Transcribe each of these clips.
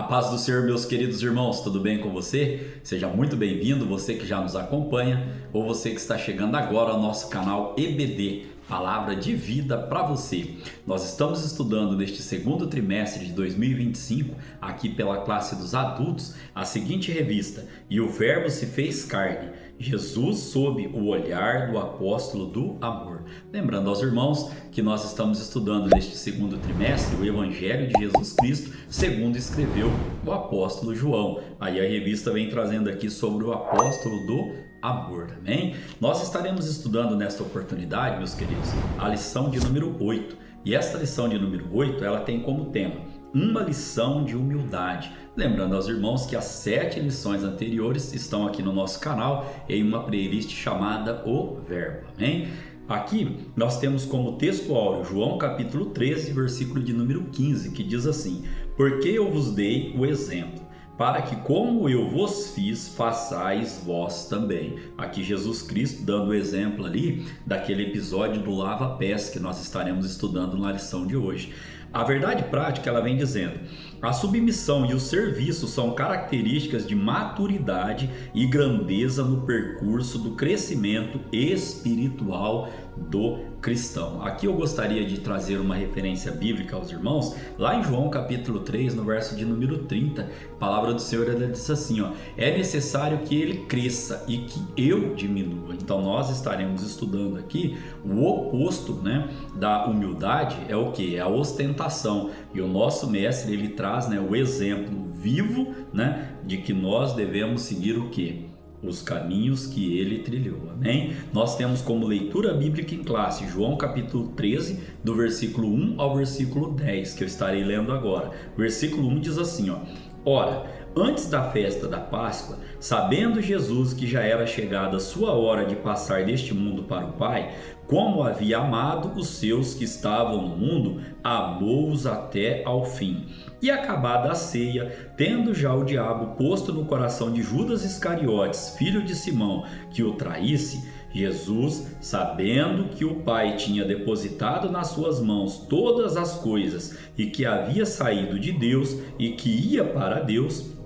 paz do Senhor, meus queridos irmãos, tudo bem com você? Seja muito bem-vindo, você que já nos acompanha ou você que está chegando agora ao nosso canal EBD, Palavra de Vida para você. Nós estamos estudando neste segundo trimestre de 2025, aqui pela classe dos adultos, a seguinte revista: E o Verbo se fez carne, Jesus sob o olhar do apóstolo do amor. Lembrando aos irmãos que nós estamos estudando neste segundo trimestre o Evangelho de Jesus Cristo, segundo escreveu o apóstolo João. Aí a revista vem trazendo aqui sobre o apóstolo do amor, amém? Nós estaremos estudando nesta oportunidade, meus queridos, a lição de número 8. E esta lição de número 8, ela tem como tema uma lição de humildade. Lembrando aos irmãos que as 7 lições anteriores estão aqui no nosso canal em uma playlist chamada O Verbo, amém? Aqui nós temos como texto áureo João capítulo 13, versículo de número 15, que diz assim: Porque eu vos dei o exemplo, para que como eu vos fiz, façais vós também. Aqui Jesus Cristo dando o exemplo ali daquele episódio do lava-pés que nós estaremos estudando na lição de hoje. A verdade prática, ela vem dizendo: a submissão e o serviço são características de maturidade e grandeza no percurso do crescimento espiritual do cristão. Aqui eu gostaria de trazer uma referência bíblica aos irmãos, lá em João capítulo 3, no verso de número 30, a palavra do Senhor ela diz assim, é necessário que ele cresça e que eu diminua. Então nós estaremos estudando aqui o oposto, né, da humildade, é o que? É a ostentação. E o nosso mestre, ele traz, né, o exemplo vivo, né, de que nós devemos seguir o que? Os caminhos que ele trilhou, amém? Nós temos como leitura bíblica em classe João capítulo 13, do versículo 1 ao versículo 10, que eu estarei lendo agora. Versículo 1 diz assim, Ora, antes da festa da Páscoa, sabendo Jesus que já era chegada a sua hora de passar deste mundo para o Pai, como havia amado os seus que estavam no mundo, amou-os até ao fim. E acabada a ceia, tendo já o diabo posto no coração de Judas Iscariotes, filho de Simão, que o traísse, Jesus, sabendo que o Pai tinha depositado nas suas mãos todas as coisas e que havia saído de Deus e que ia para Deus,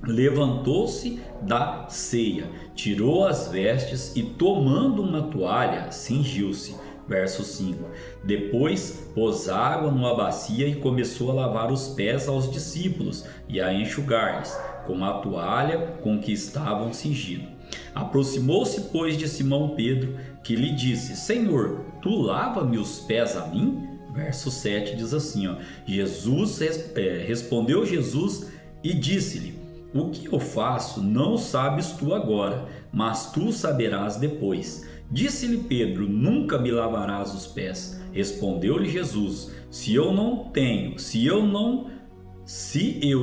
levantou-se da ceia, tirou as vestes e, tomando uma toalha, cingiu-se. Verso 5. Depois pôs água numa bacia e começou a lavar os pés aos discípulos e a enxugar-lhes com a toalha com que estavam cingidos. Aproximou-se, pois, de Simão Pedro, que lhe disse: Senhor, tu lava-me os pés a mim? Verso 7 diz assim, respondeu Jesus e disse-lhe: O que eu faço não sabes tu agora, mas tu saberás depois. Disse-lhe Pedro: Nunca me lavarás os pés. Respondeu-lhe Jesus: Se eu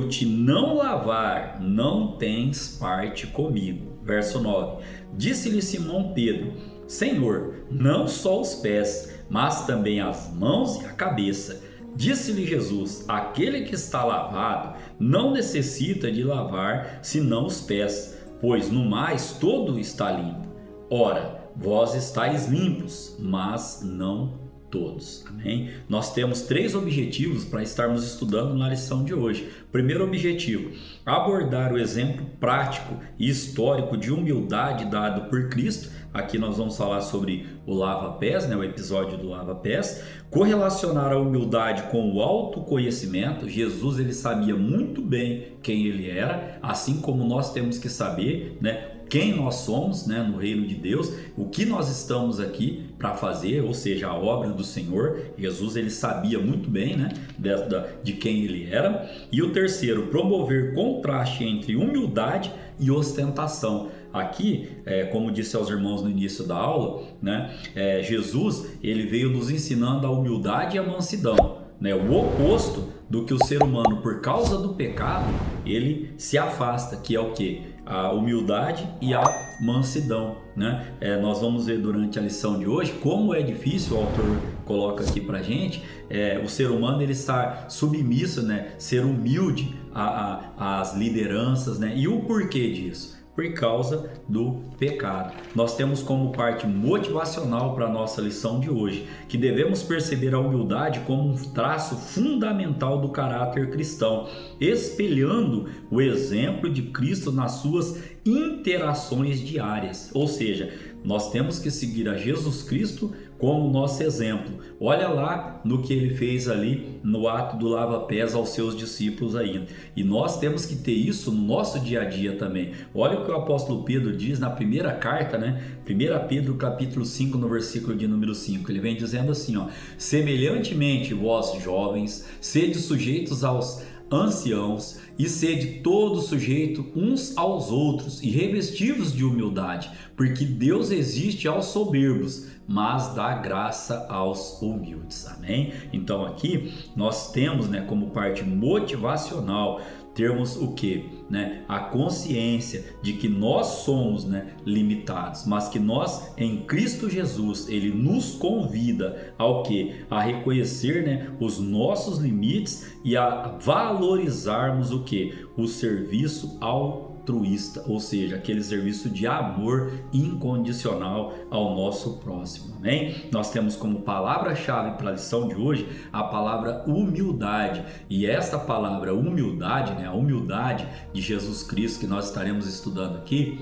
te não lavar, não tens parte comigo. Verso 9. Disse-lhe Simão Pedro: Senhor, não só os pés, mas também as mãos e a cabeça. Disse-lhe Jesus: Aquele que está lavado não necessita de lavar senão os pés, pois no mais todo está limpo. Ora, vós estáis limpos, mas não todos. Amém? Nós temos 3 objetivos para estarmos estudando na lição de hoje. Primeiro objetivo: abordar o exemplo prático e histórico de humildade dado por Cristo. Aqui nós vamos falar sobre o lava-pés, né, o episódio do lava-pés. Correlacionar a humildade com o autoconhecimento. Jesus, ele sabia muito bem quem ele era, assim como nós temos que saber, né, quem nós somos, né, no reino de Deus, o que nós estamos aqui para fazer, ou seja, a obra do Senhor. Jesus, ele sabia muito bem, né, de quem ele era. E o terceiro, promover contraste entre humildade e ostentação. Aqui, como disse aos irmãos no início da aula, né, Jesus, ele veio nos ensinando a humildade e a mansidão, né, o oposto do que o ser humano, por causa do pecado, ele se afasta, que é o quê? A humildade e a mansidão, né? Nós vamos ver durante a lição de hoje como é difícil, o autor coloca aqui pra gente, o ser humano ele estar submisso, né? Ser humilde às lideranças, né? E o porquê disso? por causa do pecado. Nós temos como parte motivacional para a nossa lição de hoje que devemos perceber a humildade como um traço fundamental do caráter cristão, espelhando o exemplo de Cristo nas suas interações diárias. Ou seja, nós temos que seguir a Jesus Cristo como nosso exemplo. Olha lá no que ele fez ali no ato do lava-pés aos seus discípulos ainda. E nós temos que ter isso no nosso dia a dia também. Olha o que o apóstolo Pedro diz na primeira carta, 1 Pedro capítulo 5, no versículo de número 5. Ele vem dizendo assim, semelhantemente vós jovens, sede sujeitos aos anciãos e sede todo sujeito uns aos outros e revestivos de humildade, porque Deus resiste aos soberbos, mas dá graça aos humildes. Amém? Então aqui nós temos, como parte motivacional, termos o que? A consciência de que nós somos limitados, mas que nós em Cristo Jesus, Ele nos convida ao que? A reconhecer os nossos limites e a valorizarmos o que? O serviço altruísta, ou seja, aquele serviço de amor incondicional ao nosso próximo. Amém? Nós temos como palavra-chave para a lição de hoje a palavra humildade, e esta palavra humildade, a humildade de Jesus Cristo que nós estaremos estudando aqui,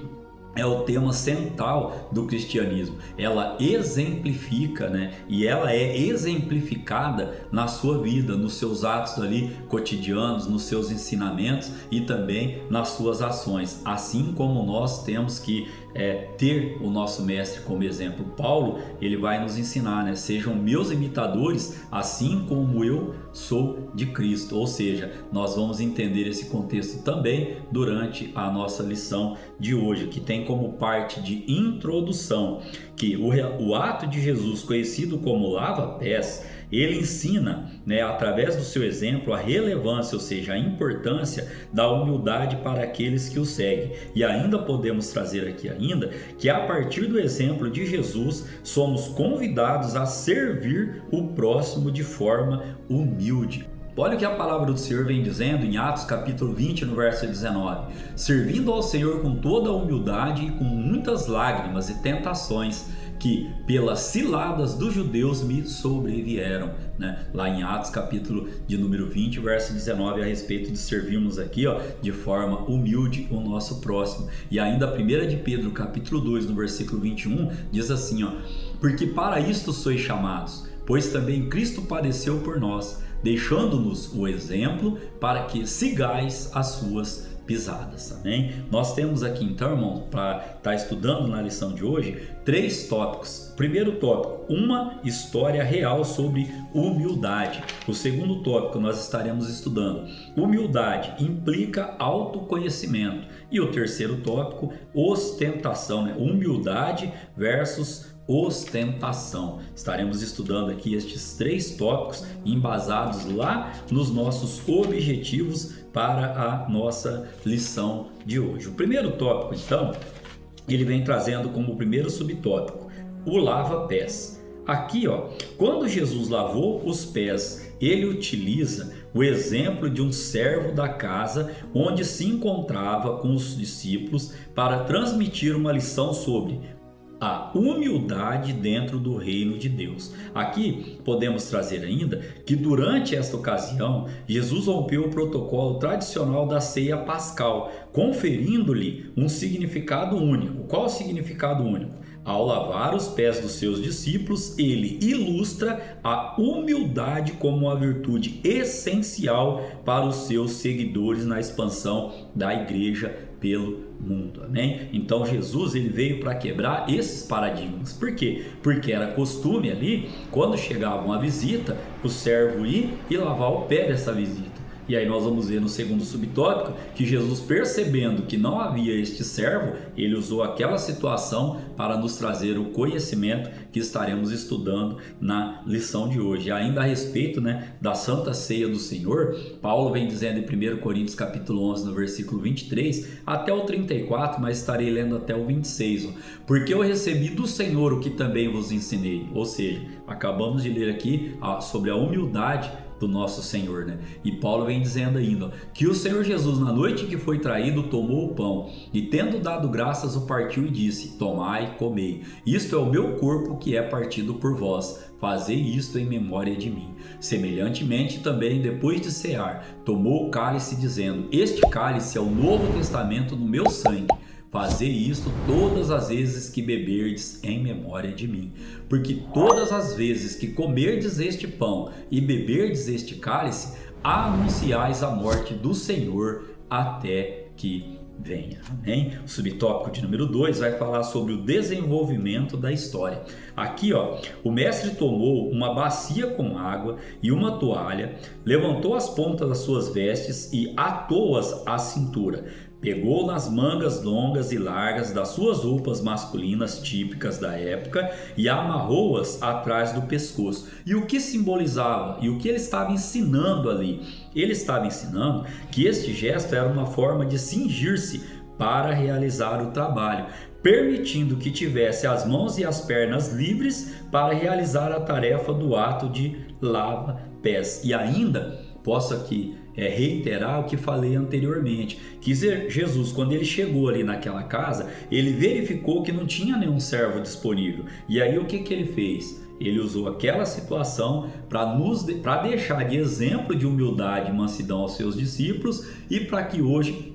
é o tema central do cristianismo. Ela exemplifica, e ela é exemplificada na sua vida, nos seus atos ali cotidianos, nos seus ensinamentos e também nas suas ações. Assim como nós temos que ter o nosso mestre como exemplo. Paulo, ele vai nos ensinar, sejam meus imitadores, assim como eu sou de Cristo. Ou seja, nós vamos entender esse contexto também durante a nossa lição de hoje, que tem como parte de introdução que o ato de Jesus, conhecido como lava-pés, ele ensina, através do seu exemplo, a relevância, ou seja, a importância da humildade para aqueles que o seguem. E ainda podemos trazer aqui que a partir do exemplo de Jesus, somos convidados a servir o próximo de forma humilde. Olha o que a palavra do Senhor vem dizendo em Atos capítulo 20, no verso 19. Servindo ao Senhor com toda a humildade e com muitas lágrimas e tentações, que pelas ciladas dos judeus me sobrevieram, lá em Atos capítulo de número 20, verso 19, a respeito de servirmos aqui, de forma humilde o nosso próximo. E ainda a 1 de Pedro capítulo 2, no versículo 21, diz assim, porque para isto sois chamados, pois também Cristo padeceu por nós, deixando-nos o exemplo para que sigais as suas pisadas. Amém? Nós temos aqui então, irmãos, para estar estudando na lição de hoje, 3 tópicos. Primeiro tópico, uma história real sobre humildade. O segundo tópico nós estaremos estudando, humildade implica autoconhecimento. E o terceiro tópico, ostentação, humildade versus ostentação. Estaremos estudando aqui estes 3 tópicos embasados lá nos nossos objetivos para a nossa lição de hoje. O primeiro tópico, então, ele vem trazendo como primeiro subtópico o lava-pés. Aqui, quando Jesus lavou os pés, ele utiliza o exemplo de um servo da casa onde se encontrava com os discípulos para transmitir uma lição sobre a humildade dentro do reino de Deus. Aqui podemos trazer ainda que durante esta ocasião Jesus rompeu o protocolo tradicional da ceia pascal, conferindo-lhe um significado único. Qual o significado único? Ao lavar os pés dos seus discípulos, ele ilustra a humildade como uma virtude essencial para os seus seguidores na expansão da igreja pelo mundo. Amém? Então Jesus, ele veio para quebrar esses paradigmas. Por quê? Porque era costume ali, quando chegava uma visita, o servo ir e lavar o pé dessa visita. E aí nós vamos ver no segundo subtópico que Jesus, percebendo que não havia este servo, ele usou aquela situação para nos trazer o conhecimento que estaremos estudando na lição de hoje. E ainda a respeito da Santa Ceia do Senhor, Paulo vem dizendo em 1 Coríntios capítulo 11, no versículo 23 até o 34, mas estarei lendo até o 26. Porque eu recebi do Senhor o que também vos ensinei. Ou seja, acabamos de ler aqui sobre a humildade do nosso Senhor, né? E Paulo vem dizendo ainda, ó, que o Senhor Jesus, na noite que foi traído, tomou o pão e, tendo dado graças, o partiu e disse: tomai, comei, isto é o meu corpo que é partido por vós, fazei isto em memória de mim. Semelhantemente também, depois de cear, tomou o cálice, dizendo: este cálice é o novo testamento no meu sangue. Fazei isto todas as vezes que beberdes em memória de mim. Porque todas as vezes que comerdes este pão e beberdes este cálice, anunciais a morte do Senhor até que venha. Amém? O subtópico de número 2 vai falar sobre o desenvolvimento da história. Aqui, ó, o mestre tomou uma bacia com água e uma toalha, levantou as pontas das suas vestes e atou-as à cintura. Pegou nas mangas longas e largas das suas roupas masculinas típicas da época e amarrou-as atrás do pescoço. E o que simbolizava? E o que ele estava ensinando ali? Ele estava ensinando que este gesto era uma forma de cingir-se para realizar o trabalho, permitindo que tivesse as mãos e as pernas livres para realizar a tarefa do ato de lava-pés. E ainda posso aqui reiterar o que falei anteriormente, que Jesus, quando ele chegou ali naquela casa, ele verificou que não tinha nenhum servo disponível. E aí o que ele fez? Ele usou aquela situação para deixar de exemplo de humildade e mansidão aos seus discípulos e para que hoje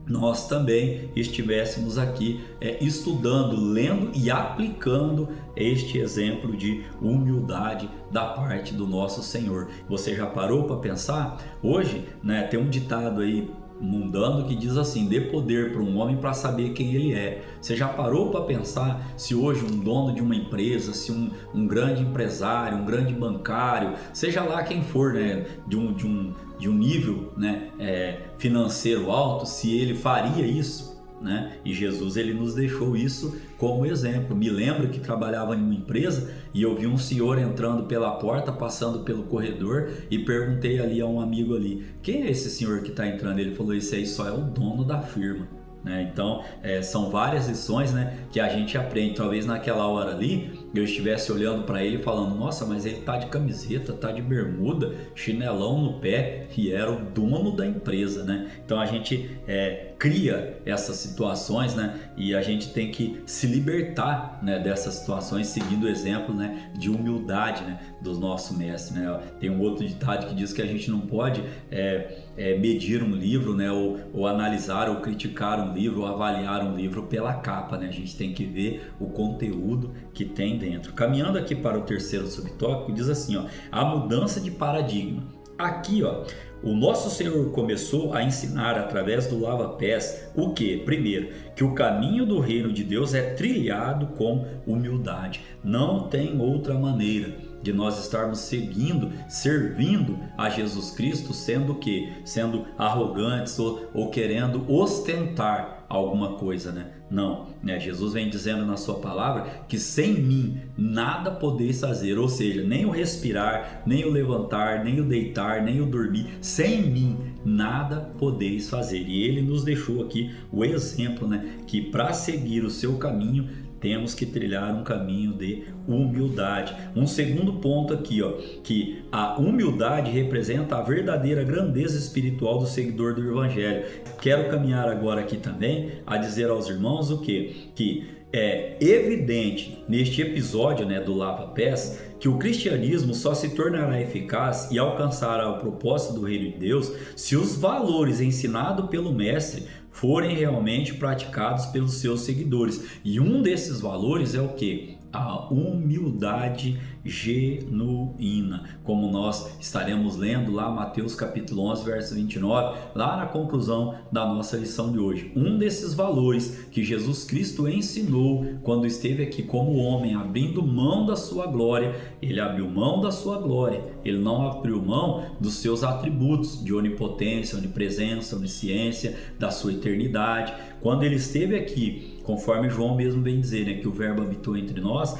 nós também estivéssemos aqui estudando, lendo e aplicando este exemplo de humildade da parte do nosso Senhor. Você já parou para pensar? Hoje, né, tem um ditado aí mundano que diz assim: dê poder para um homem para saber quem ele é. Você já parou para pensar se hoje um dono de uma empresa, se um grande empresário, um grande bancário, seja lá quem for, né, de um nível, né, financeiro alto, se ele faria isso? Né? E Jesus, ele nos deixou isso como exemplo. Me lembro que trabalhava em uma empresa e eu vi um senhor entrando pela porta, passando pelo corredor, e perguntei ali a um amigo ali: quem é esse senhor que está entrando? Ele falou: esse aí só é o dono da firma. Né? Então são várias lições, né, que a gente aprende. Talvez naquela hora ali eu estivesse olhando para ele falando: nossa, mas ele tá de camiseta, tá de bermuda, chinelão no pé, e era o dono da empresa, né? Então a gente cria essas situações, né, e a gente tem que se libertar, né, dessas situações, seguindo o exemplo, né, de humildade, né, do nosso mestre, né? Tem um outro ditado que diz que a gente não pode medir um livro, né, ou analisar ou criticar um livro ou avaliar um livro pela capa, né? A gente tem que ver o conteúdo que tem dentro. Caminhando aqui para o terceiro subtópico, diz assim, ó: a mudança de paradigma. Aqui, ó, o nosso Senhor começou a ensinar através do lava-pés o que? Primeiro, que o caminho do reino de Deus é trilhado com humildade. Não tem outra maneira de nós estarmos servindo a Jesus Cristo, sendo arrogantes ou querendo ostentar alguma coisa, né? Não, né? Jesus vem dizendo na sua palavra que sem mim nada podeis fazer, ou seja, nem o respirar, nem o levantar, nem o deitar, nem o dormir, sem mim nada podeis fazer. E ele nos deixou aqui o exemplo, né, que para seguir o seu caminho temos que trilhar um caminho de humildade. Um segundo ponto aqui, ó, que a humildade representa a verdadeira grandeza espiritual do seguidor do Evangelho. Quero caminhar agora aqui também a dizer aos irmãos o quê? Que é evidente neste episódio, né, do lava-pés, que o cristianismo só se tornará eficaz e alcançará o propósito do reino de Deus se os valores ensinados pelo mestre forem realmente praticados pelos seus seguidores. E um desses valores é o quê? A humildade genuína, como nós estaremos lendo lá Mateus capítulo 11, verso 29, lá na conclusão da nossa lição de hoje. Um desses valores que Jesus Cristo ensinou quando esteve aqui como homem, abrindo mão da sua glória, ele abriu mão da sua glória, ele não abriu mão dos seus atributos de onipotência, onipresença, onisciência, da sua eternidade. Quando ele esteve aqui, conforme João mesmo vem dizer, né, que o verbo habitou entre nós,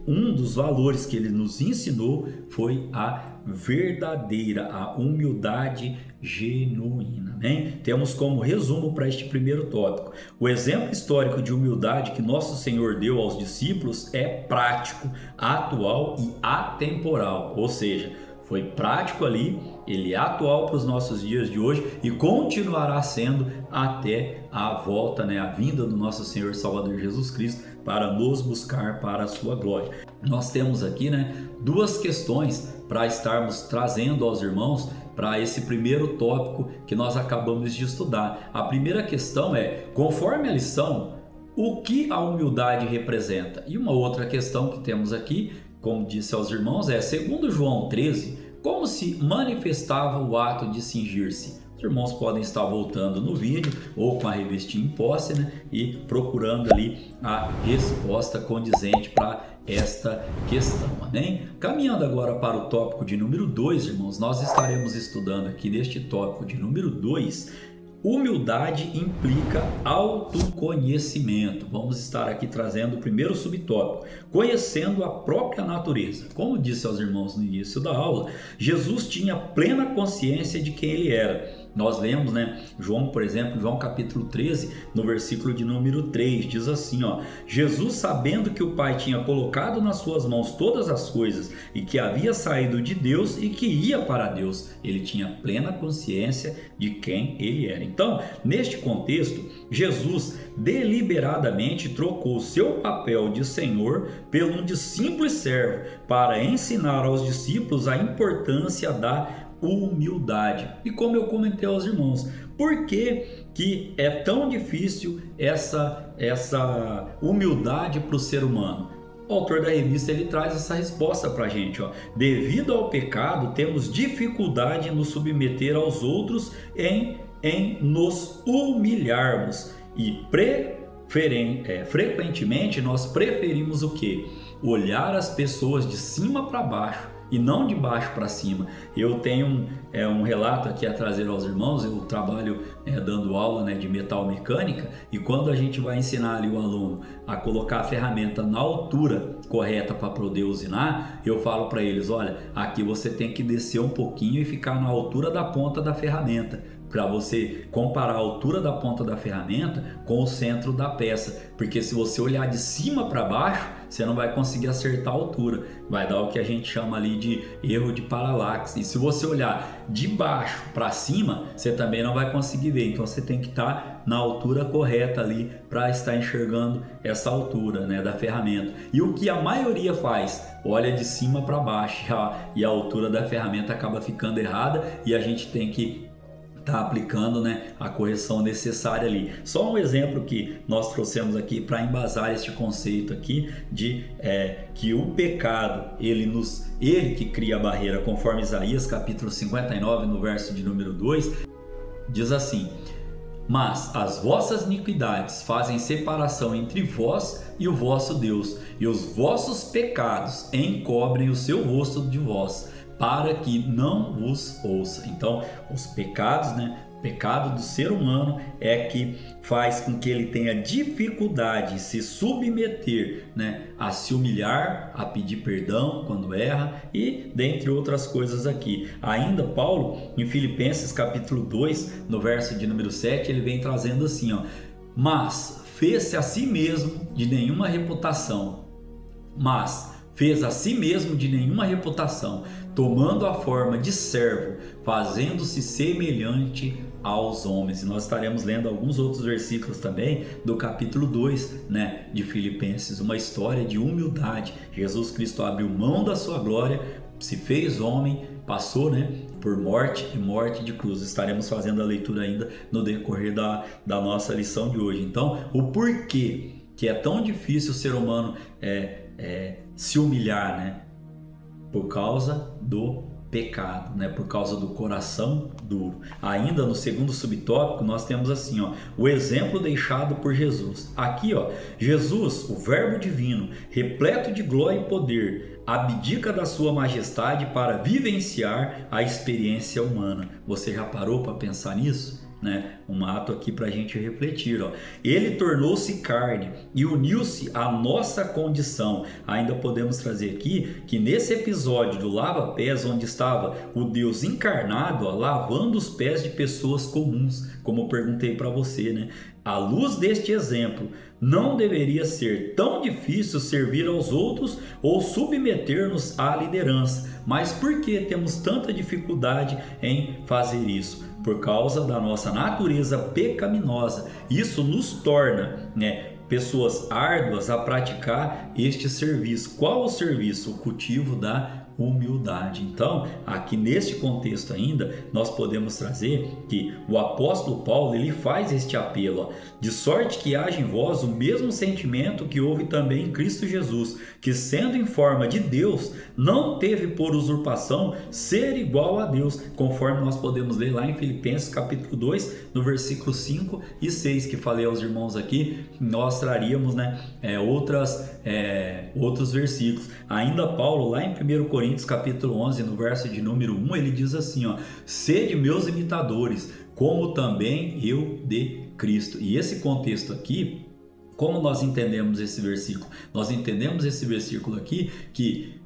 um dos valores que ele nos ensinou foi a verdadeira, a humildade genuína, né? Temos como resumo para este primeiro tópico: o exemplo histórico de humildade que nosso Senhor deu aos discípulos é prático, atual e atemporal, ou seja, foi prático ali, ele é atual para os nossos dias de hoje e continuará sendo até a volta, né, a vinda do nosso Senhor e Salvador Jesus Cristo para nos buscar para a sua glória. Nós temos aqui, né, duas questões para estarmos trazendo aos irmãos para esse primeiro tópico que nós acabamos de estudar. A primeira questão é, conforme a lição, o que a humildade representa? E uma outra questão que temos aqui, como disse aos irmãos, é, segundo João 13, como se manifestava o ato de cingir-se? Os irmãos podem estar voltando no vídeo ou com a revistinha em posse, né, e procurando ali a resposta condizente para esta questão, amém? Caminhando agora para o tópico de número 2, irmãos, nós estaremos estudando aqui neste tópico de número 2, humildade implica autoconhecimento. Vamos estar aqui trazendo o primeiro subtópico, conhecendo a própria natureza. Como disse aos irmãos no início da aula, Jesus tinha plena consciência de quem ele era. Nós lemos, né, João, por exemplo, João capítulo 13, no versículo de número 3, diz assim, ó: Jesus, sabendo que o Pai tinha colocado nas suas mãos todas as coisas e que havia saído de Deus e que ia para Deus, ele tinha plena consciência de quem ele era. Então, neste contexto, Jesus deliberadamente trocou o seu papel de Senhor pelo de simples servo para ensinar aos discípulos a importância da humildade. E como eu comentei aos irmãos, por que é tão difícil essa humildade para o ser humano? O autor da revista ele traz essa resposta para a gente, ó. Devido ao pecado, temos dificuldade em nos submeter aos outros, em nos humilharmos e frequentemente nós preferimos o quê? Olhar as pessoas de cima para baixo e não de baixo para cima. Eu tenho um relato aqui a trazer aos irmãos. Eu trabalho dando aula, né, de metal mecânica, e quando a gente vai ensinar ali o aluno a colocar a ferramenta na altura correta para poder usinar, eu falo para eles, olha, aqui você tem que descer um pouquinho e ficar na altura da ponta da ferramenta, para você comparar a altura da ponta da ferramenta com o centro da peça, porque se você olhar de cima para baixo, você não vai conseguir acertar a altura, vai dar o que a gente chama ali de erro de paralaxe. E se você olhar de baixo para cima, você também não vai conseguir ver, então você tem que estar na altura correta ali para estar enxergando essa altura, né, da ferramenta. E o que a maioria faz? Olha de cima para baixo e a altura da ferramenta acaba ficando errada e a gente tem que aplicando, né, a correção necessária ali. Só um exemplo que nós trouxemos aqui para embasar este conceito aqui de que o pecado ele que cria a barreira, conforme Isaías capítulo 59 no verso de número 2 diz assim: mas as vossas iniquidades fazem separação entre vós e o vosso Deus, e os vossos pecados encobrem o seu rosto de vós, para que não vos ouça. Então, os pecados, né? O pecado do ser humano é que faz com que ele tenha dificuldade em se submeter, né, a se humilhar, a pedir perdão quando erra e dentre outras coisas aqui. Ainda Paulo, em Filipenses capítulo 2, no verso de número 7, ele vem trazendo assim, ó: mas fez-se a si mesmo de nenhuma reputação, tomando a forma de servo, fazendo-se semelhante aos homens. E nós estaremos lendo alguns outros versículos também do capítulo 2, né, de Filipenses, uma história de humildade. Jesus Cristo abriu mão da sua glória, se fez homem, passou, né, por morte e morte de cruz. Estaremos fazendo a leitura ainda no decorrer da nossa lição de hoje. Então, o porquê que é tão difícil o ser humano se humilhar, né? Por causa do pecado, né? Por causa do coração duro. Ainda no segundo subtópico nós temos assim, ó, o exemplo deixado por Jesus. Aqui, ó, Jesus, o Verbo divino, repleto de glória e poder, abdica da sua majestade para vivenciar a experiência humana. Você já parou para pensar nisso? né? Um ato aqui para a gente refletir, ó. Ele tornou-se carne e uniu-se à nossa condição. Ainda podemos trazer aqui que nesse episódio do lava-pés, onde estava o Deus encarnado, ó, lavando os pés de pessoas comuns, como eu perguntei para você, né? À luz deste exemplo, não deveria ser tão difícil servir aos outros ou submeter-nos à liderança. Mas por que temos tanta dificuldade em fazer isso? Por causa da nossa natureza pecaminosa. Isso nos torna, né, pessoas árduas a praticar este serviço. Qual o serviço? O cultivo da humildade. Então, aqui neste contexto ainda, nós podemos trazer que o apóstolo Paulo, ele faz este apelo, ó, de sorte que haja em vós o mesmo sentimento que houve também em Cristo Jesus, que sendo em forma de Deus, não teve por usurpação ser igual a Deus, conforme nós podemos ler lá em Filipenses capítulo 2, no versículo 5 e 6, que falei aos irmãos aqui, nós traríamos, né, outros versículos. Ainda Paulo, lá em 1 Coríntios capítulo 11, no verso de número 1, ele diz assim, ó: sede meus imitadores, como também eu de Cristo. E esse contexto aqui, como nós entendemos esse versículo? Nós entendemos esse versículo aqui que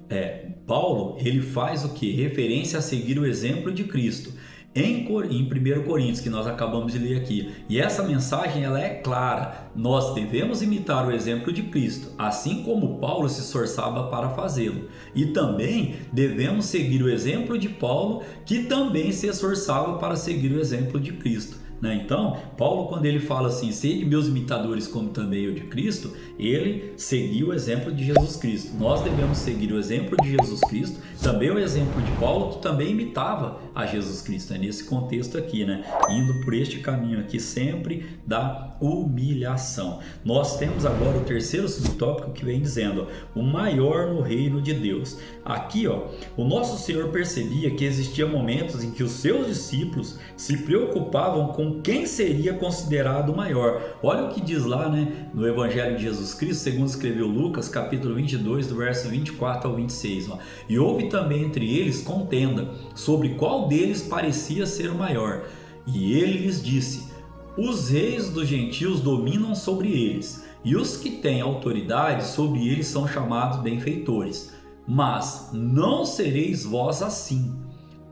Paulo, ele faz o que? Referência a seguir o exemplo de Cristo. Em 1 Coríntios, que nós acabamos de ler aqui. E essa mensagem, ela é clara. Nós devemos imitar o exemplo de Cristo, assim como Paulo se esforçava para fazê-lo. E também devemos seguir o exemplo de Paulo, que também se esforçava para seguir o exemplo de Cristo. Então, Paulo, quando ele fala assim, sede meus imitadores como também eu de Cristo, ele seguiu o exemplo de Jesus Cristo. Nós devemos seguir o exemplo de Jesus Cristo, também o exemplo de Paulo, que também imitava a Jesus Cristo. É nesse contexto aqui, né? Indo por este caminho aqui sempre da humilhação. Nós temos agora o terceiro subtópico que vem dizendo, ó, o maior no reino de Deus. Aqui, ó, o nosso Senhor percebia que existiam momentos em que os seus discípulos se preocupavam com quem seria considerado o maior. Olha o que diz lá, né, no Evangelho de Jesus Cristo, segundo escreveu Lucas, capítulo 22, do verso 24 ao 26. Ó. E houve também entre eles contenda sobre qual deles parecia ser o maior. E ele lhes disse, os reis dos gentios dominam sobre eles, e os que têm autoridade sobre eles são chamados benfeitores. Mas não sereis vós assim.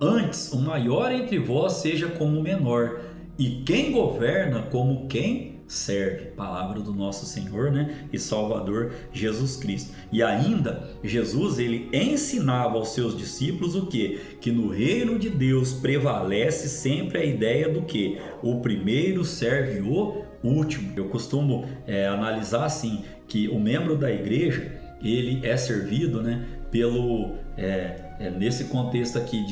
Antes, o maior entre vós seja como o menor, e quem governa como quem serve. Palavra do nosso Senhor, né, e Salvador Jesus Cristo. E ainda, Jesus, ele ensinava aos seus discípulos o quê? Que no reino de Deus prevalece sempre a ideia do que? O primeiro serve o último. Eu costumo analisar assim, que o membro da igreja, ele é servido, né, nesse contexto aqui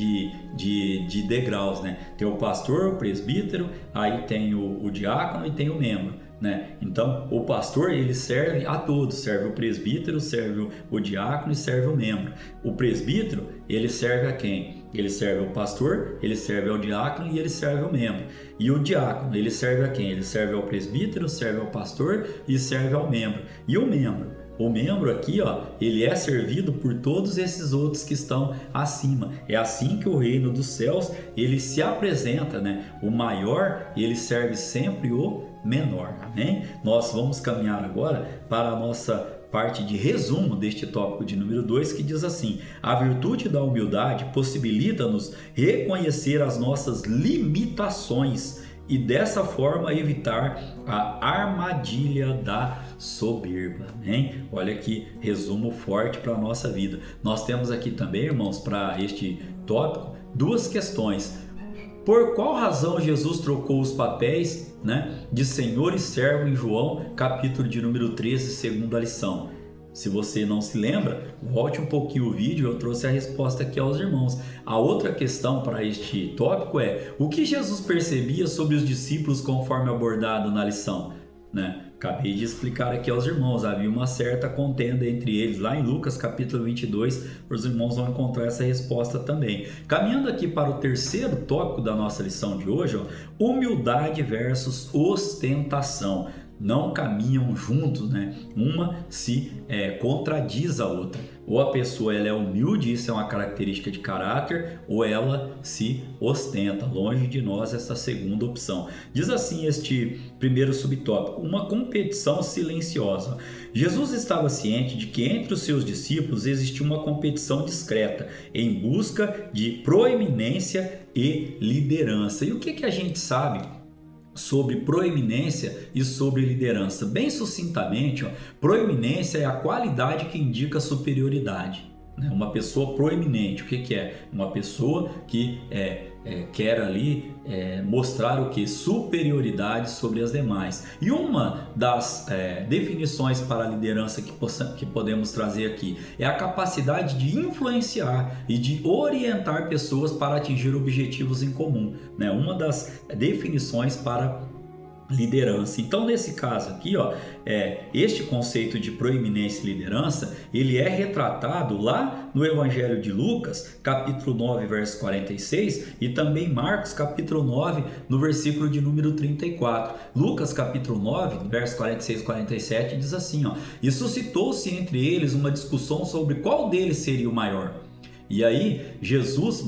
de degraus, né? Tem o pastor, o presbítero, aí tem o diácono e tem o membro, né? Então, o pastor, ele serve a todos, serve o presbítero, serve o diácono e serve o membro. O presbítero, ele serve a quem? Ele serve ao pastor, ele serve ao diácono e ele serve ao membro. E o diácono, ele serve a quem? Ele serve ao presbítero, serve ao pastor e serve ao membro. E o membro? O membro aqui, ó, ele é servido por todos esses outros que estão acima. É assim que o reino dos céus, ele se apresenta, né? O maior, ele serve sempre o menor, amém? Nós vamos caminhar agora para a nossa parte de resumo deste tópico de número 2, que diz assim: a virtude da humildade possibilita-nos reconhecer as nossas limitações e dessa forma evitar a armadilha da soberba, hein? Olha que resumo forte para a nossa vida. Nós temos aqui também, irmãos, para este tópico, duas questões. Por qual razão Jesus trocou os papéis, né, de senhor e servo em João, capítulo de número 13, segunda lição? Se você não se lembra, volte um pouquinho o vídeo, eu trouxe a resposta aqui aos irmãos. A outra questão para este tópico é: o que Jesus percebia sobre os discípulos conforme abordado na lição? Né? Acabei de explicar aqui aos irmãos, havia uma certa contenda entre eles, lá em Lucas capítulo 22, os irmãos vão encontrar essa resposta também. Caminhando aqui para o terceiro tópico da nossa lição de hoje, ó, humildade versus ostentação. Não caminham juntos, né? Uma se contradiz a outra. Ou a pessoa ela é humilde, isso é uma característica de caráter, ou ela se ostenta. Longe de nós essa segunda opção. Diz assim este primeiro subtópico: uma competição silenciosa. Jesus estava ciente de que entre os seus discípulos existia uma competição discreta em busca de proeminência e liderança. E o que a gente sabe sobre proeminência e sobre liderança? Bem sucintamente, proeminência é a qualidade que indica superioridade. Uma pessoa proeminente, o que é? Uma pessoa que quer ali mostrar o que? Superioridade sobre as demais. E uma das definições para a liderança que podemos trazer aqui é a capacidade de influenciar e de orientar pessoas para atingir objetivos em comum. Uma das definições para liderança. Então, nesse caso aqui, este conceito de proeminência e liderança, ele é retratado lá no Evangelho de Lucas, capítulo 9, verso 46, e também Marcos, capítulo 9, no versículo de número 34. Lucas, capítulo 9, verso 46 e 47, diz assim, e suscitou-se entre eles uma discussão sobre qual deles seria o maior. E aí, Jesus,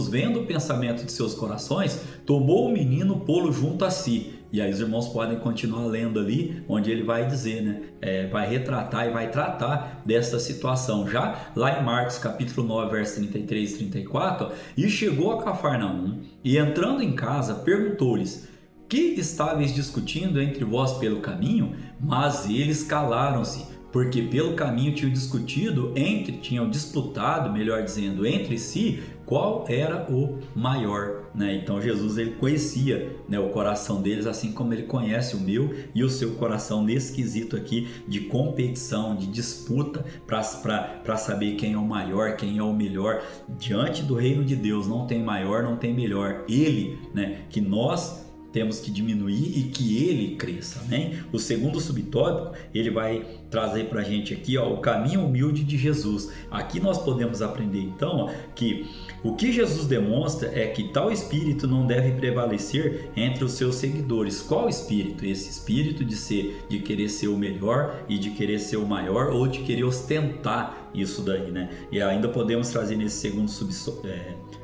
vendo o pensamento de seus corações, tomou o menino, pô-lo junto a si. E aí os irmãos podem continuar lendo ali, onde ele vai dizer, vai retratar e vai tratar dessa situação. Já lá em Marcos capítulo 9, versos 33 e 34, e chegou a Cafarnaum, e entrando em casa, perguntou-lhes: que estáveis discutindo entre vós pelo caminho? Mas eles calaram-se, porque pelo caminho tinham disputado, melhor dizendo, entre si, qual era o maior. Então Jesus ele conhecia o coração deles, assim como ele conhece o meu e o seu coração, nesse quesito aqui de competição, de disputa para saber quem é o maior, quem é o melhor. Diante do reino de Deus não tem maior, não tem melhor. Ele, que nós temos que diminuir e que ele cresça. O segundo subtópico, ele vai trazer para a gente aqui o caminho humilde de Jesus. Aqui nós podemos aprender então que o que Jesus demonstra é que tal espírito não deve prevalecer entre os seus seguidores. Qual espírito? Esse espírito de querer ser o melhor e de querer ser o maior, ou de querer ostentar isso daí, E ainda podemos trazer nesse segundo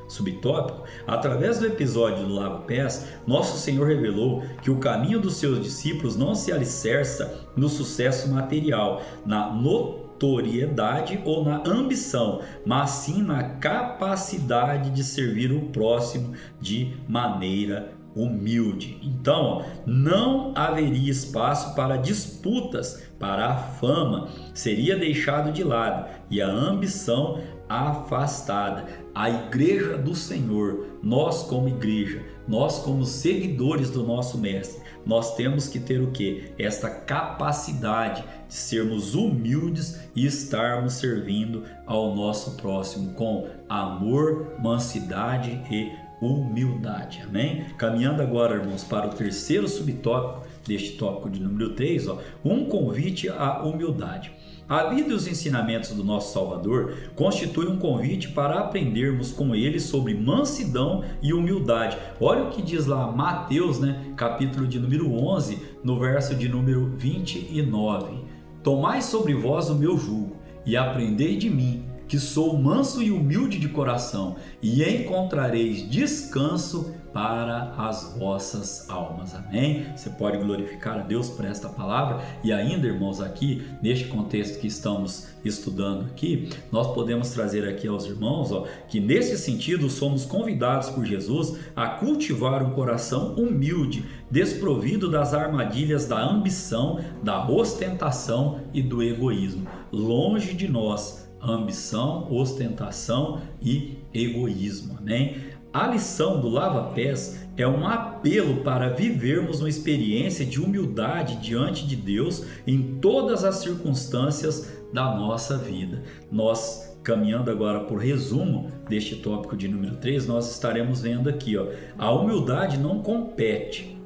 subtópico, através do episódio do Lava Pés, nosso Senhor revelou que o caminho dos seus discípulos não se alicerça no sucesso material, na notoriedade ou na ambição, mas sim na capacidade de servir o próximo de maneira humilde. Então, não haveria espaço para disputas, para a fama seria deixado de lado e a ambição afastada. A igreja do Senhor, nós como igreja, nós como seguidores do nosso mestre, nós temos que ter o quê? Esta capacidade de sermos humildes e estarmos servindo ao nosso próximo com amor, mansidade e humildade. Amém? Caminhando agora, irmãos, para o terceiro subtópico deste tópico de número 3, um convite à humildade. A vida e os ensinamentos do nosso Salvador constituem um convite para aprendermos com ele sobre mansidão e humildade. Olha o que diz lá Mateus, capítulo de número 11, no verso de número 29. Tomai sobre vós o meu jugo e aprendei de mim, que sou manso e humilde de coração, e encontrareis descanso para as vossas almas. Amém? Você pode glorificar a Deus por esta palavra. E ainda, irmãos, aqui neste contexto que estamos estudando aqui, nós podemos trazer aqui aos irmãos que nesse sentido somos convidados por Jesus a cultivar um coração humilde, desprovido das armadilhas da ambição, da ostentação e do egoísmo. Longe de nós ambição, ostentação e egoísmo. Amém? A lição do lava-pés é um apelo para vivermos uma experiência de humildade diante de Deus em todas as circunstâncias da nossa vida. Nós, caminhando agora por resumo deste tópico de número 3, nós estaremos vendo aqui, a humildade não compete,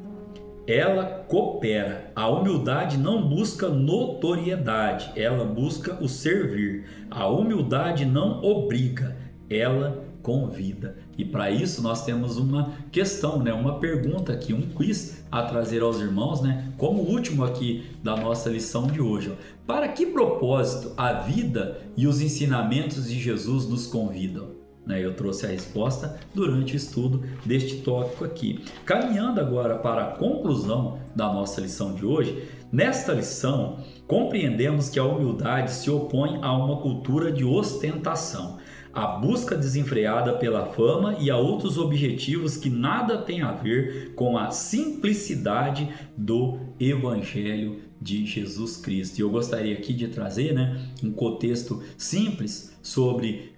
ela coopera. A humildade não busca notoriedade, ela busca o servir. A humildade não obriga, ela convida. E para isso nós temos uma questão, né? Uma pergunta aqui, um quiz a trazer aos irmãos, né? Como último aqui da nossa lição de hoje. Ó. Para que propósito a vida e os ensinamentos de Jesus nos convidam? Eu trouxe a resposta durante o estudo deste tópico aqui. Caminhando agora para a conclusão da nossa lição de hoje, nesta lição compreendemos que a humildade se opõe a uma cultura de ostentação, a busca desenfreada pela fama e a outros objetivos que nada têm a ver com a simplicidade do Evangelho de Jesus Cristo. E eu gostaria aqui de trazer um contexto simples sobre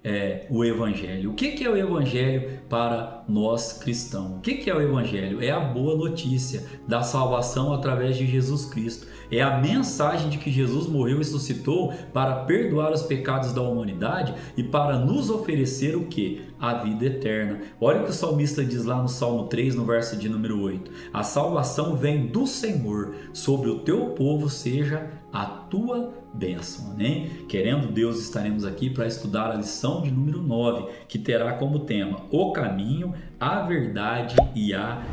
o Evangelho. O que é o Evangelho para nós cristãos? O que é o Evangelho? É a boa notícia da salvação através de Jesus Cristo. É a mensagem de que Jesus morreu e ressuscitou para perdoar os pecados da humanidade e para nos oferecer o quê? A vida eterna. Olha o que o salmista diz lá no Salmo 3, no verso de número 8. A salvação vem do Senhor, sobre o teu povo seja a tua bênção, amém? Querendo Deus, estaremos aqui para estudar a lição de número 9, que terá como tema o caminho, a verdade e a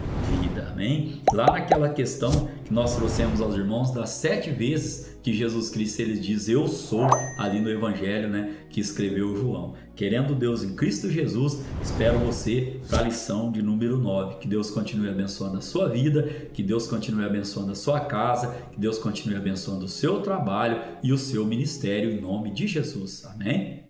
vida, amém? Lá naquela questão que nós trouxemos aos irmãos das 7 vezes que Jesus Cristo ele diz eu sou, ali no Evangelho, que escreveu João. Querendo Deus em Cristo Jesus, espero você para a lição de número 9. Que Deus continue abençoando a sua vida, que Deus continue abençoando a sua casa, que Deus continue abençoando o seu trabalho e o seu ministério em nome de Jesus. Amém?